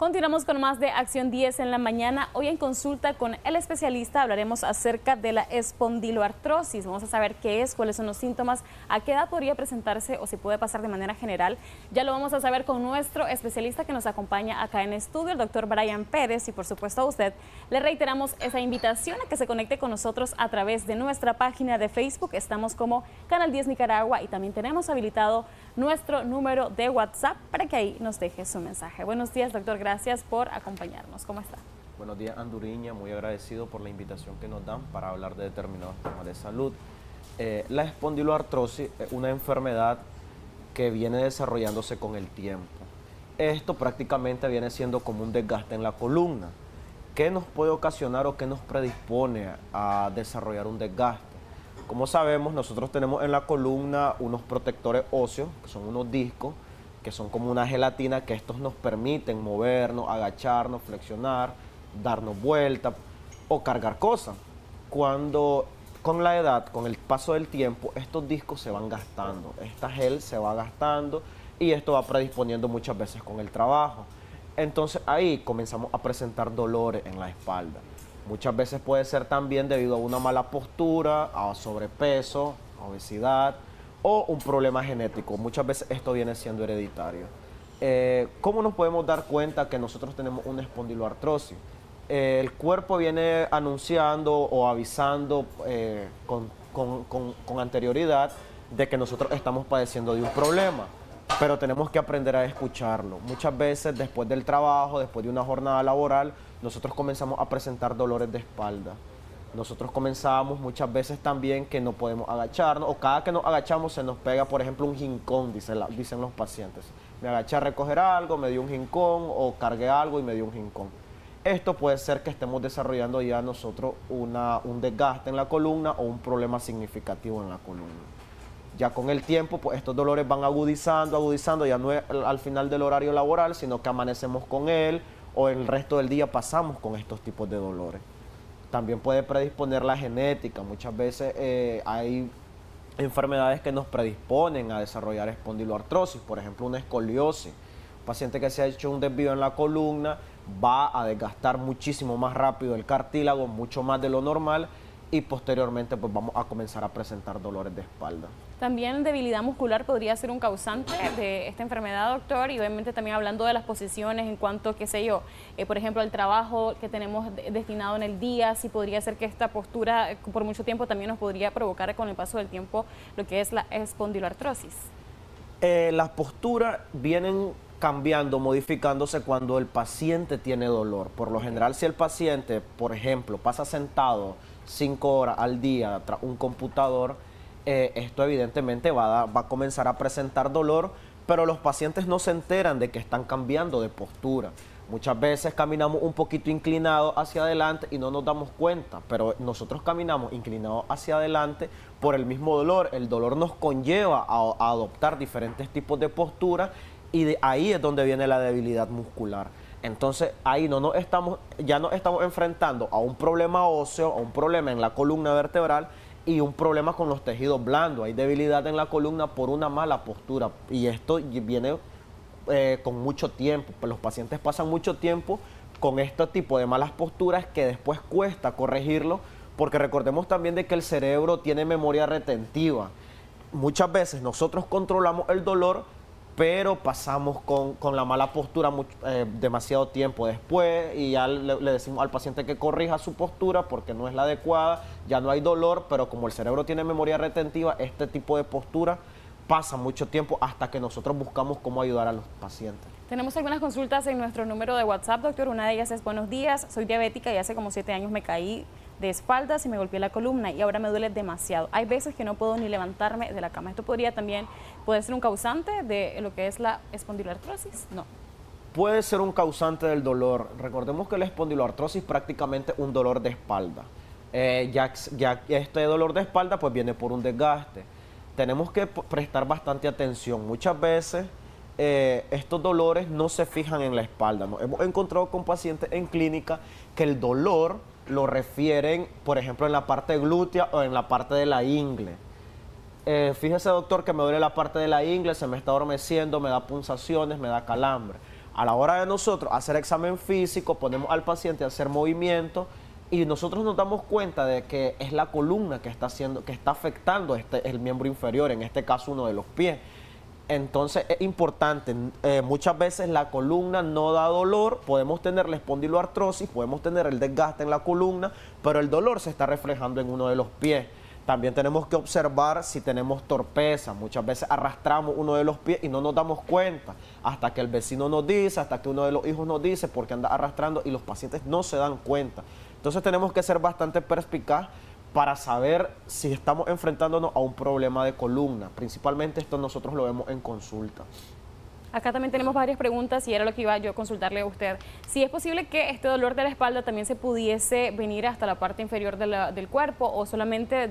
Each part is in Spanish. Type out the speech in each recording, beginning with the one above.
Continuamos con más de Acción 10 en la mañana. Hoy en consulta con el especialista hablaremos acerca de la espondiloartrosis. Vamos a saber qué es, cuáles son los síntomas, a qué edad podría presentarse o si puede pasar de manera general. Ya lo vamos a saber con nuestro especialista que nos acompaña acá en estudio, el doctor Brian Pérez. Y por supuesto a usted le reiteramos esa invitación a que se conecte con nosotros a través de nuestra página de Facebook. Estamos como Canal 10 Nicaragua y también tenemos habilitado nuestro número de WhatsApp para que ahí nos deje su mensaje. Buenos días, doctor. Gracias por acompañarnos. ¿Cómo está? Buenos días, Anduriña. Muy agradecido por la invitación que nos dan para hablar de determinados temas de salud. La espondiloartrosis es una enfermedad que viene desarrollándose con el tiempo. Esto prácticamente viene siendo como un desgaste en la columna. ¿Qué nos puede ocasionar o qué nos predispone a desarrollar un desgaste? Como sabemos, nosotros tenemos en la columna unos protectores óseos, que son unos discos, que son como una gelatina, que estos nos permiten movernos, agacharnos, flexionar, darnos vuelta o cargar cosas. Cuando con la edad, con el paso del tiempo, estos discos se van gastando, esta gel se va gastando y esto va predisponiendo muchas veces con el trabajo. Entonces ahí comenzamos a presentar dolores en la espalda. Muchas veces puede ser también debido a una mala postura, a sobrepeso, a obesidad o un problema genético. Muchas veces esto viene siendo hereditario. ¿Cómo nos podemos dar cuenta que nosotros tenemos una espondiloartrosis? El cuerpo viene anunciando o avisando con anterioridad de que nosotros estamos padeciendo de un problema, pero tenemos que aprender a escucharlo. Muchas veces después del trabajo, después de una jornada laboral, nosotros comenzamos a presentar dolores de espalda. Nosotros comenzamos muchas veces también que no podemos agacharnos, o cada que nos agachamos se nos pega, por ejemplo, un jincón, dicen los pacientes. Me agaché a recoger algo, me dio un jincón, o cargué algo y me dio un jincón. Esto puede ser que estemos desarrollando ya nosotros un desgaste en la columna o un problema significativo en la columna. Ya con el tiempo, pues estos dolores van agudizando, ya no es al final del horario laboral, sino que amanecemos con él, o el resto del día pasamos con estos tipos de dolores. También puede predisponer la genética. Muchas veces hay enfermedades que nos predisponen a desarrollar espondiloartrosis, por ejemplo una escoliosis. Un paciente que se ha hecho un desvío en la columna va a desgastar muchísimo más rápido el cartílago, mucho más de lo normal, y posteriormente pues vamos a comenzar a presentar dolores de espalda. También debilidad muscular podría ser un causante de esta enfermedad, doctor, y obviamente también hablando de las posiciones en cuanto, qué sé yo, por ejemplo, el trabajo que tenemos destinado en el día, si podría ser que esta postura por mucho tiempo también nos podría provocar con el paso del tiempo lo que es la espondiloartrosis. Las posturas vienen cambiando, modificándose cuando el paciente tiene dolor. Por lo general, si el paciente, por ejemplo, pasa sentado 5 horas al día tras un computador, esto evidentemente va a comenzar a presentar dolor, pero los pacientes no se enteran de que están cambiando de postura. Muchas veces caminamos un poquito inclinados hacia adelante y no nos damos cuenta, pero nosotros caminamos inclinados hacia adelante por el mismo dolor. El dolor nos conlleva a adoptar diferentes tipos de posturas y de ahí es donde viene la debilidad muscular. Entonces ahí ya nos estamos enfrentando a un problema óseo, a un problema en la columna vertebral y un problema con los tejidos blandos. Hay debilidad en la columna por una mala postura y esto viene con mucho tiempo. Los pacientes pasan mucho tiempo con este tipo de malas posturas que después cuesta corregirlo, porque recordemos también de que el cerebro tiene memoria retentiva. Muchas veces nosotros controlamos el dolor, pero pasamos con la mala postura demasiado tiempo después y ya le decimos al paciente que corrija su postura porque no es la adecuada, ya no hay dolor, pero como el cerebro tiene memoria retentiva, este tipo de postura pasa mucho tiempo hasta que nosotros buscamos cómo ayudar a los pacientes. Tenemos algunas consultas en nuestro número de WhatsApp, doctor. Una de ellas es: buenos días, soy diabética y hace como 7 años me caí de espaldas y me golpeé la columna y ahora me duele demasiado. Hay veces que no puedo ni levantarme de la cama. ¿Esto puede ser un causante de lo que es la espondiloartrosis? No. Puede ser un causante del dolor. Recordemos que la espondiloartrosis es prácticamente un dolor de espalda. Ya este dolor de espalda pues viene por un desgaste. Tenemos que prestar bastante atención. Muchas veces estos dolores no se fijan en la espalda. Nos hemos encontrado con pacientes en clínica que el dolor lo refieren, por ejemplo, en la parte glútea o en la parte de la ingle. Fíjese, doctor, que me duele la parte de la ingle, se me está adormeciendo, me da punzaciones, me da calambre. A la hora de nosotros hacer examen físico, ponemos al paciente a hacer movimiento y nosotros nos damos cuenta de que es la columna que está afectando el miembro inferior, en este caso uno de los pies. Entonces es importante, muchas veces la columna no da dolor, podemos tener la espondiloartrosis, podemos tener el desgaste en la columna, pero el dolor se está reflejando en uno de los pies. También tenemos que observar si tenemos torpeza. Muchas veces arrastramos uno de los pies y no nos damos cuenta hasta que el vecino nos dice, hasta que uno de los hijos nos dice porque anda arrastrando y los pacientes no se dan cuenta. Entonces tenemos que ser bastante perspicaz para saber si estamos enfrentándonos a un problema de columna. Principalmente esto nosotros lo vemos en consulta. Acá también tenemos varias preguntas y era lo que iba yo a consultarle a usted. Si es posible que este dolor de la espalda también se pudiese venir hasta la parte inferior del cuerpo o solamente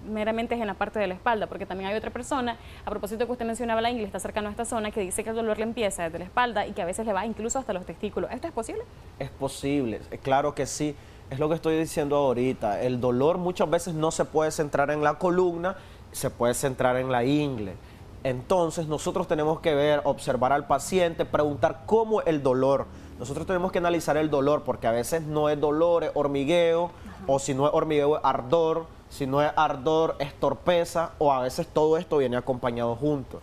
meramente es en la parte de la espalda, porque también hay otra persona, a propósito que usted mencionaba la ingle, está cercano a esta zona, que dice que el dolor le empieza desde la espalda y que a veces le va incluso hasta los testículos. ¿Esto es posible? Es posible, claro que sí. Es lo que estoy diciendo ahorita. El dolor muchas veces no se puede centrar en la columna, se puede centrar en la ingle. Entonces nosotros tenemos que observar al paciente, preguntar cómo es el dolor. Nosotros tenemos que analizar el dolor porque a veces no es dolor, es hormigueo, o si no es hormigueo es ardor, si no es ardor es torpeza, o a veces todo esto viene acompañado junto.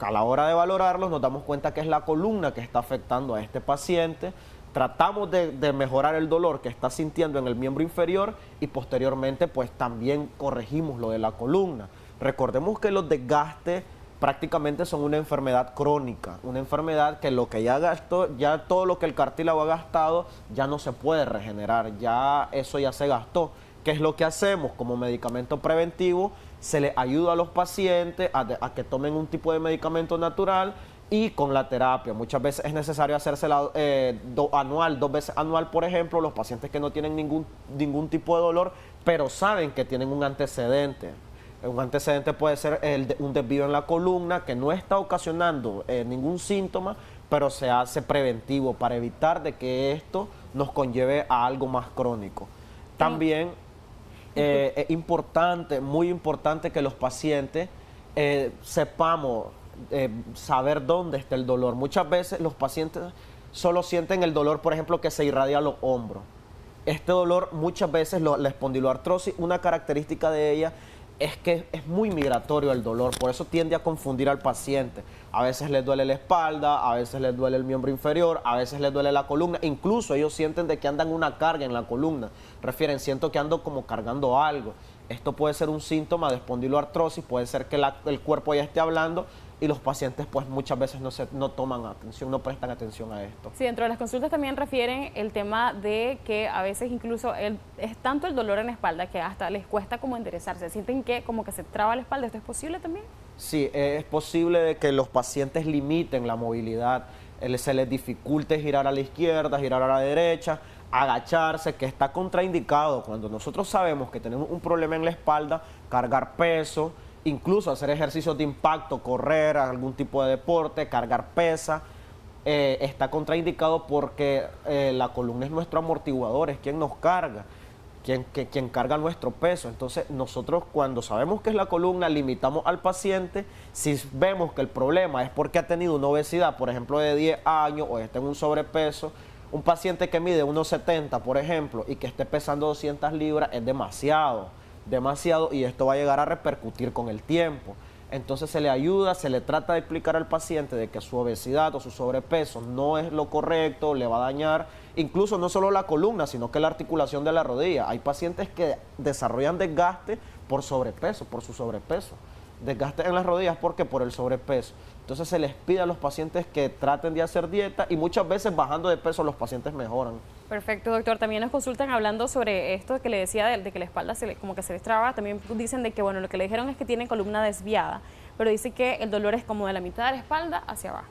A la hora de valorarlos nos damos cuenta que es la columna que está afectando a este paciente. Tratamos de mejorar el dolor que está sintiendo en el miembro inferior y posteriormente pues también corregimos lo de la columna. Recordemos que los desgastes prácticamente son una enfermedad crónica, una enfermedad que lo que ya gastó, ya todo lo que el cartílago ha gastado ya no se puede regenerar, ya eso ya se gastó. ¿Qué es lo que hacemos? Como medicamento preventivo se le ayuda a los pacientes a que tomen un tipo de medicamento natural y con la terapia. Muchas veces es necesario hacérsela dos veces anual, por ejemplo, los pacientes que no tienen ningún tipo de dolor, pero saben que tienen un antecedente. Un antecedente puede ser un desvío en la columna que no está ocasionando ningún síntoma, pero se hace preventivo para evitar de que esto nos conlleve a algo más crónico. También es importante, muy importante que los pacientes sepamos saber dónde está el dolor. Muchas veces los pacientes solo sienten el dolor, por ejemplo, que se irradia a los hombros. Este dolor muchas veces, la espondiloartrosis, una característica de ella es que es muy migratorio el dolor, por eso tiende a confundir al paciente. A veces les duele la espalda, a veces les duele el miembro inferior, a veces les duele la columna, incluso ellos sienten de que andan una carga en la columna, siento que ando como cargando algo. Esto puede ser un síntoma de espondiloartrosis, puede ser que el cuerpo ya esté hablando y los pacientes pues muchas veces no toman atención, no prestan atención a esto. Sí, dentro de las consultas también refieren el tema de que a veces incluso es tanto el dolor en la espalda que hasta les cuesta como enderezarse, sienten que como que se traba la espalda. ¿Esto es posible también? Sí, es posible de que los pacientes limiten la movilidad, se les dificulte girar a la izquierda, girar a la derecha, agacharse, que está contraindicado cuando nosotros sabemos que tenemos un problema en la espalda, cargar peso, incluso hacer ejercicios de impacto, correr, algún tipo de deporte, cargar pesa, está contraindicado porque la columna es nuestro amortiguador, es quien nos carga, quien carga nuestro peso. Entonces nosotros cuando sabemos que es la columna, limitamos al paciente. Si vemos que el problema es porque ha tenido una obesidad, por ejemplo, de 10 años o está en un sobrepeso, un paciente que mide 1,70, por ejemplo, y que esté pesando 200 libras es demasiado, y esto va a llegar a repercutir con el tiempo. Entonces se le ayuda, se le trata de explicar al paciente de que su obesidad o su sobrepeso no es lo correcto, le va a dañar incluso no solo la columna, sino que la articulación de la rodilla. Hay pacientes que desarrollan desgaste por sobrepeso, por su sobrepeso. Desgaste en las rodillas, ¿por qué? Por el sobrepeso. Entonces se les pide a los pacientes que traten de hacer dieta y muchas veces bajando de peso los pacientes mejoran. Perfecto, doctor. También nos consultan hablando sobre esto que le decía de que la espalda como que se les traba. También dicen de que, bueno, lo que le dijeron es que tiene columna desviada, pero dice que el dolor es como de la mitad de la espalda hacia abajo.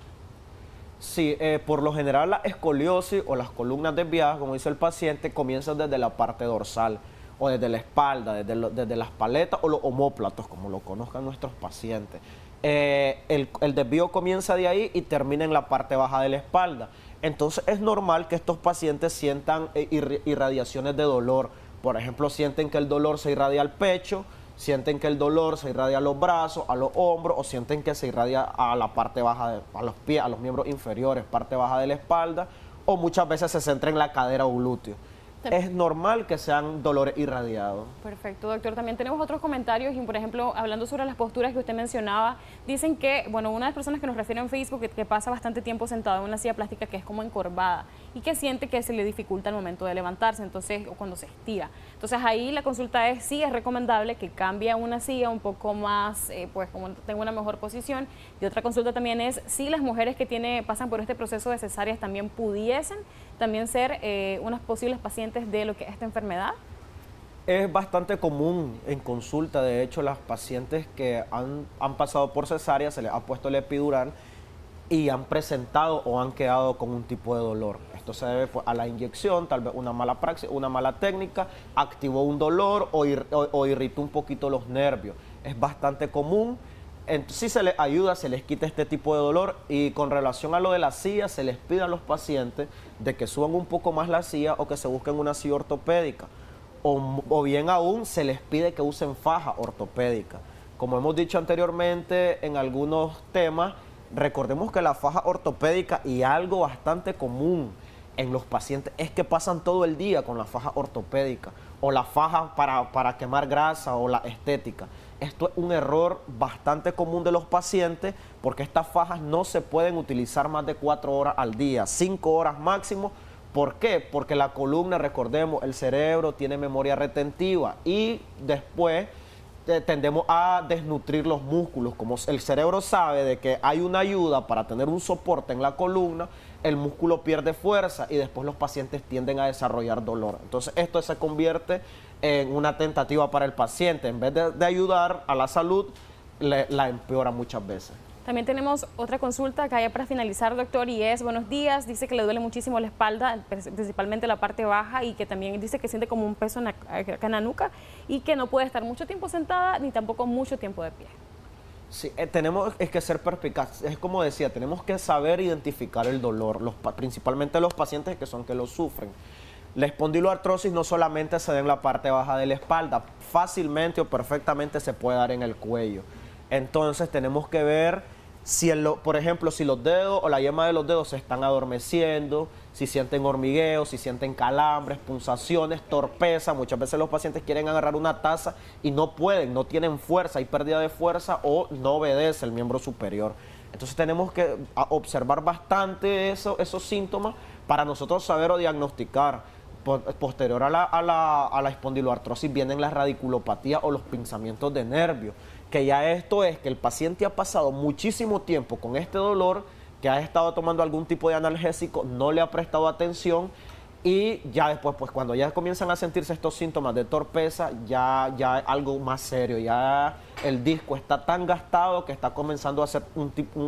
Sí, por lo general la escoliosis o las columnas desviadas, como dice el paciente, comienzan desde la parte dorsal o desde la espalda, desde las paletas o los omóplatos, como lo conozcan nuestros pacientes. El desvío comienza de ahí y termina en la parte baja de la espalda. Entonces es normal que estos pacientes sientan irradiaciones de dolor. Por ejemplo, sienten que el dolor se irradia al pecho, sienten que el dolor se irradia a los brazos, a los hombros, o sienten que se irradia a la parte baja, a los pies, a los miembros inferiores, parte baja de la espalda, o muchas veces se centra en la cadera o glúteo. Es normal que sean dolores irradiados. Perfecto, doctor. También tenemos otros comentarios y, por ejemplo, hablando sobre las posturas que usted mencionaba, dicen que, bueno, una de las personas que nos refiere en Facebook que pasa bastante tiempo sentado en una silla plástica que es como encorvada y que siente que se le dificulta el momento de levantarse, entonces, o cuando se estira. Entonces, ahí la consulta es, sí, es recomendable que cambie a una silla un poco más, pues, como tenga una mejor posición. Y otra consulta también es, si las mujeres que pasan por este proceso de cesáreas también pudiesen también ser unas posibles pacientes de lo que es esta enfermedad. Es bastante común en consulta, de hecho, las pacientes que han pasado por cesárea, se les ha puesto el epidural y han presentado o han quedado con un tipo de dolor. Esto se debe a la inyección, tal vez una mala praxis, una mala técnica, activó un dolor o irritó un poquito los nervios. Es bastante común. Si se les ayuda, se les quita este tipo de dolor, y con relación a lo de la silla, se les pide a los pacientes de que suban un poco más la silla o que se busquen una silla ortopédica, o bien aún se les pide que usen faja ortopédica. Como hemos dicho anteriormente en algunos temas, recordemos que la faja ortopédica, y algo bastante común en los pacientes, es que pasan todo el día con la faja ortopédica o la faja para quemar grasa o la estética. Esto es un error bastante común de los pacientes, porque estas fajas no se pueden utilizar más de 4 horas al día, 5 horas máximo. ¿Por qué? Porque la columna, recordemos, el cerebro tiene memoria retentiva y después tendemos a desnutrir los músculos. Como el cerebro sabe de que hay una ayuda para tener un soporte en la columna, el músculo pierde fuerza y después los pacientes tienden a desarrollar dolor. Entonces esto se convierte en una tentativa para el paciente. En vez de ayudar a la salud, la empeora muchas veces. También tenemos otra consulta acá ya para finalizar, doctor, y es, buenos días, dice que le duele muchísimo la espalda, principalmente la parte baja, y que también dice que siente como un peso acá en la nuca y que no puede estar mucho tiempo sentada ni tampoco mucho tiempo de pie. Sí, tenemos que ser perspicaces. Es como decía, tenemos que saber identificar el dolor, principalmente los pacientes que lo sufren. La espondiloartrosis no solamente se da en la parte baja de la espalda, fácilmente o perfectamente se puede dar en el cuello. Entonces tenemos que ver si, por ejemplo, si los dedos o la yema de los dedos se están adormeciendo, si sienten hormigueo, si sienten calambres, punzaciones, torpeza. Muchas veces los pacientes quieren agarrar una taza y no pueden, no tienen fuerza, hay pérdida de fuerza o no obedece el miembro superior. Entonces tenemos que observar bastante esos síntomas para nosotros saber o diagnosticar. Posterior a la espondiloartrosis vienen las radiculopatías o los pinzamientos de nervios, que ya esto es que el paciente ha pasado muchísimo tiempo con este dolor, que ha estado tomando algún tipo de analgésico, no le ha prestado atención, y ya después, pues cuando ya comienzan a sentirse estos síntomas de torpeza, ya es algo más serio, ya el disco está tan gastado que está comenzando a hacer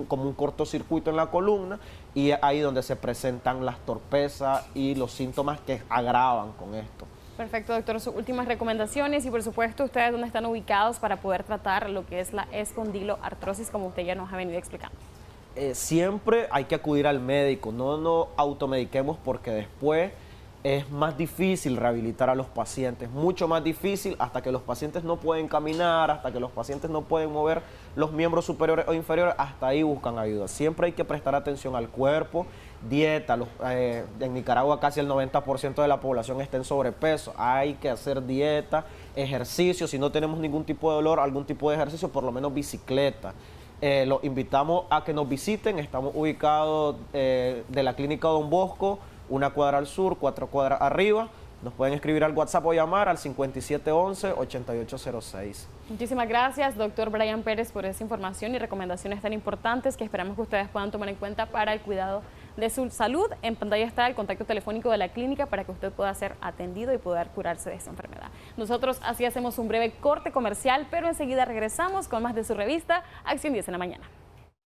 como un cortocircuito en la columna, y es ahí donde se presentan las torpezas y los síntomas que agravan con esto. Perfecto, doctor. Sus últimas recomendaciones y, por supuesto, ustedes dónde están ubicados para poder tratar lo que es la espondiloartrosis, como usted ya nos ha venido explicando. Siempre hay que acudir al médico, no nos automediquemos, porque después es más difícil rehabilitar a los pacientes, mucho más difícil, hasta que los pacientes no pueden caminar, hasta que los pacientes no pueden mover los miembros superiores o inferiores, hasta ahí buscan ayuda. Siempre hay que prestar atención al cuerpo, dieta. En Nicaragua casi el 90% de la población está en sobrepeso, hay que hacer dieta, ejercicio, si no tenemos ningún tipo de dolor, algún tipo de ejercicio, por lo menos bicicleta. Los invitamos a que nos visiten, estamos ubicados de la clínica Don Bosco, 1 cuadra al sur, 4 cuadras arriba. Nos pueden escribir al WhatsApp o llamar al 5711-8806. Muchísimas gracias, doctor Brian Pérez, por esa información y recomendaciones tan importantes que esperamos que ustedes puedan tomar en cuenta para el cuidado de su salud. En pantalla está el contacto telefónico de la clínica para que usted pueda ser atendido y poder curarse de esta enfermedad. Nosotros así hacemos un breve corte comercial, pero enseguida regresamos con más de su revista Acción 10 en la mañana.